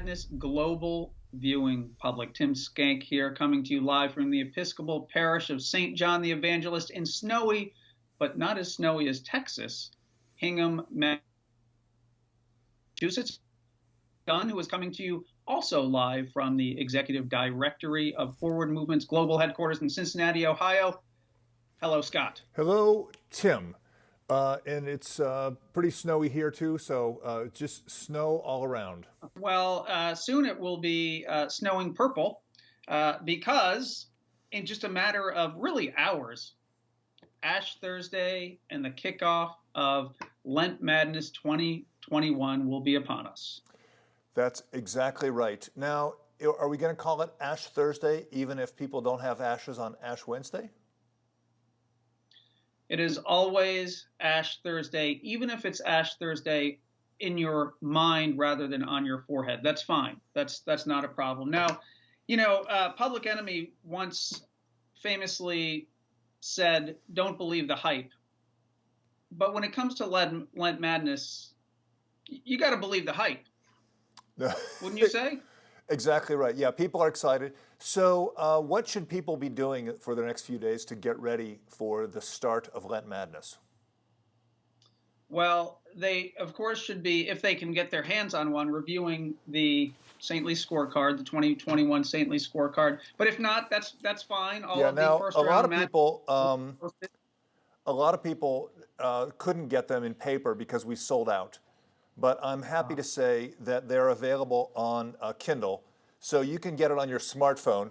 Madness Global Viewing Public. Tim Skank here, coming to you live from the Episcopal Parish of St. John the Evangelist in snowy, but not as snowy as Texas, Hingham, Massachusetts. Dunn, who is coming to you also live from the Executive Directory of Forward Movement's global headquarters in Cincinnati, Ohio. Hello, Scott. Hello, Tim. And it's pretty snowy here too, so just snow all around. Well, soon it will be snowing purple because in just a matter of really hours, Ash Thursday and the kickoff of Lent Madness 2021 will be upon us. That's exactly right. Now, are we going to call it Ash Thursday even if people don't have ashes on Ash Wednesday? It is always Ash Thursday, even if it's Ash Thursday in your mind rather than on your forehead. That's fine. That's not a problem. Now, Public Enemy once famously said, "Don't believe the hype." But when it comes to Lent Madness, you got to believe the hype. Wouldn't you say? Exactly right. Yeah, people are excited. So what should people be doing for the next few days to get ready for the start of Lent Madness? Well, they, of course, should be, if they can get their hands on one, reviewing the Saintly scorecard, the 2021 Saintly scorecard. But if not, that's fine. All of the first a lot round of people couldn't get them in paper because we sold out. But I'm happy to say that they're available on Kindle, so you can get it on your smartphone.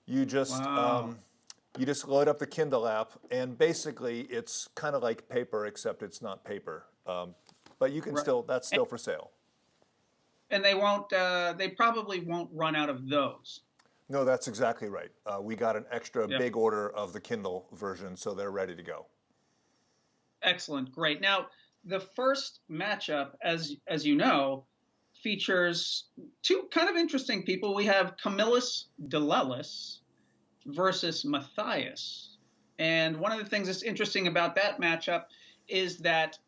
You just load up the Kindle app, and basically it's kind of like paper, except it's not paper. But you can that's still for sale. And they probably won't run out of those. No, that's exactly right. We got an extra big order of the Kindle version, so they're ready to go. Excellent, great. Now, the first matchup, as you know, features two kind of interesting people. We have Camillus Delelis versus Matthias. And one of the things that's interesting about that matchup is that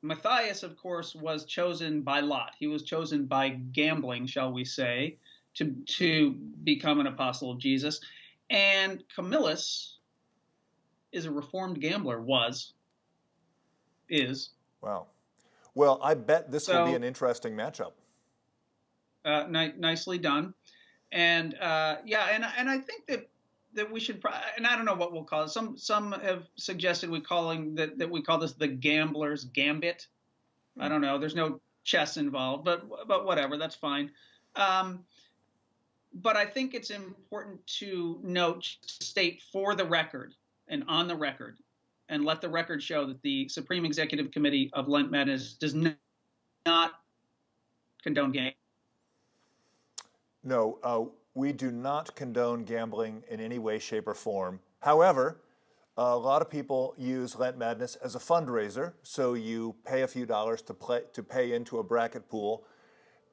Matthias, of course, was chosen by lot. He was chosen by gambling, shall we say, to become an apostle of Jesus. And Camillus is a reformed gambler, is. Wow. Well, I bet this will be an interesting matchup. Nicely done. And and I think that we should, and I don't know what we'll call it. Some have suggested we call this the gambler's gambit. I don't know. There's no chess involved, but whatever. That's fine. But I think it's important to state for the record and on the record, and let the record show that the Supreme Executive Committee of Lent Madness does not condone gambling. No, we do not condone gambling in any way, shape, or form. However, a lot of people use Lent Madness as a fundraiser. So you pay a few dollars to pay into a bracket pool,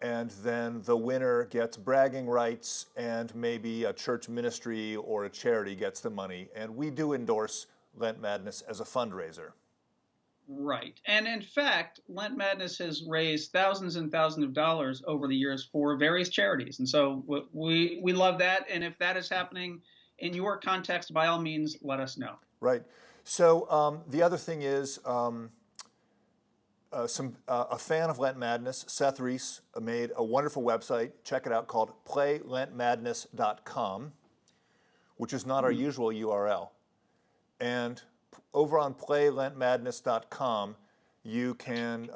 and then the winner gets bragging rights, and maybe a church ministry or a charity gets the money. And we do endorse Lent Madness as a fundraiser. Right. And in fact, Lent Madness has raised thousands and thousands of dollars over the years for various charities. And so we love that. And if that is happening in your context, by all means, let us know. Right. So the other thing is a fan of Lent Madness, Seth Reese, made a wonderful website. Check it out, called playlentmadness.com, which is not our usual URL. And over on playlentmadness.com, you can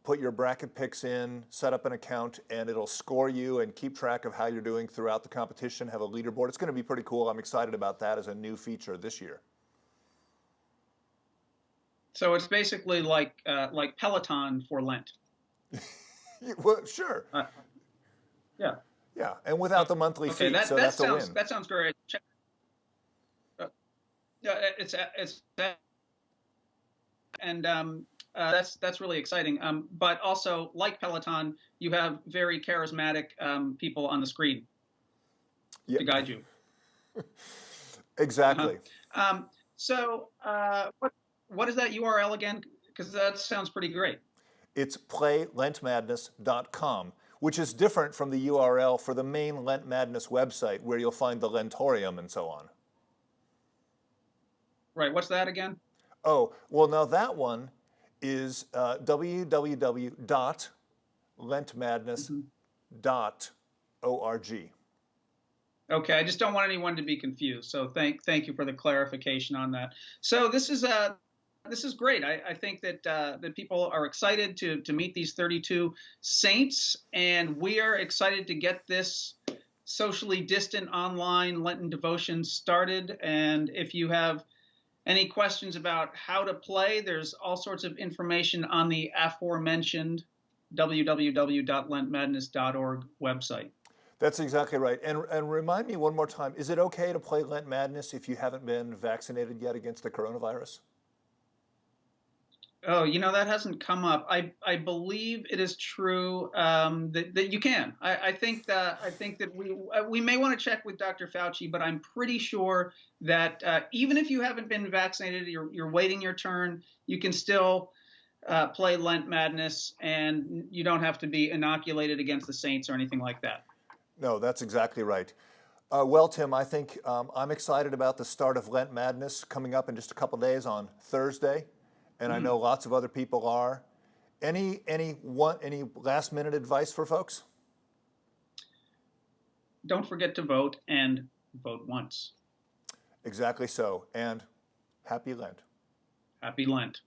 put your bracket picks in, set up an account, and it'll score you and keep track of how you're doing throughout the competition, have a leaderboard. It's going to be pretty cool. I'm excited about that as a new feature this year. So it's basically like Peloton for Lent. Well, sure. Yeah. Yeah, and without the monthly fee, so that's a win. That sounds great. That's really exciting. But also, like Peloton, you have very charismatic people on the screen to guide you. Exactly. So what is that URL again? Because that sounds pretty great. It's playlentmadness.com. which is different from the URL for the main Lent Madness website where you'll find the Lentorium and so on. Right. What's that again? Oh, well, now that one is www.lentmadness.org. Okay, I just don't want anyone to be confused. So thank you for the clarification on that. So this is great. I think that that people are excited to meet these 32 saints, and we are excited to get this socially distant online Lenten devotion started. And if you have any questions about how to play, there's all sorts of information on the aforementioned www.lentmadness.org website. That's exactly right. And remind me one more time, is it okay to play Lent Madness if you haven't been vaccinated yet against the coronavirus? Oh, that hasn't come up. I believe it is true that you can. I think that we may want to check with Dr. Fauci, but I'm pretty sure that even if you haven't been vaccinated, you're waiting your turn, you can still play Lent Madness, and you don't have to be inoculated against the saints or anything like that. No, that's exactly right. Well, Tim, I think I'm excited about the start of Lent Madness coming up in just a couple days on Thursday. And I know lots of other people are. Any last minute advice for folks? Don't forget to vote, and vote once. Exactly so. And happy Lent. Happy Lent.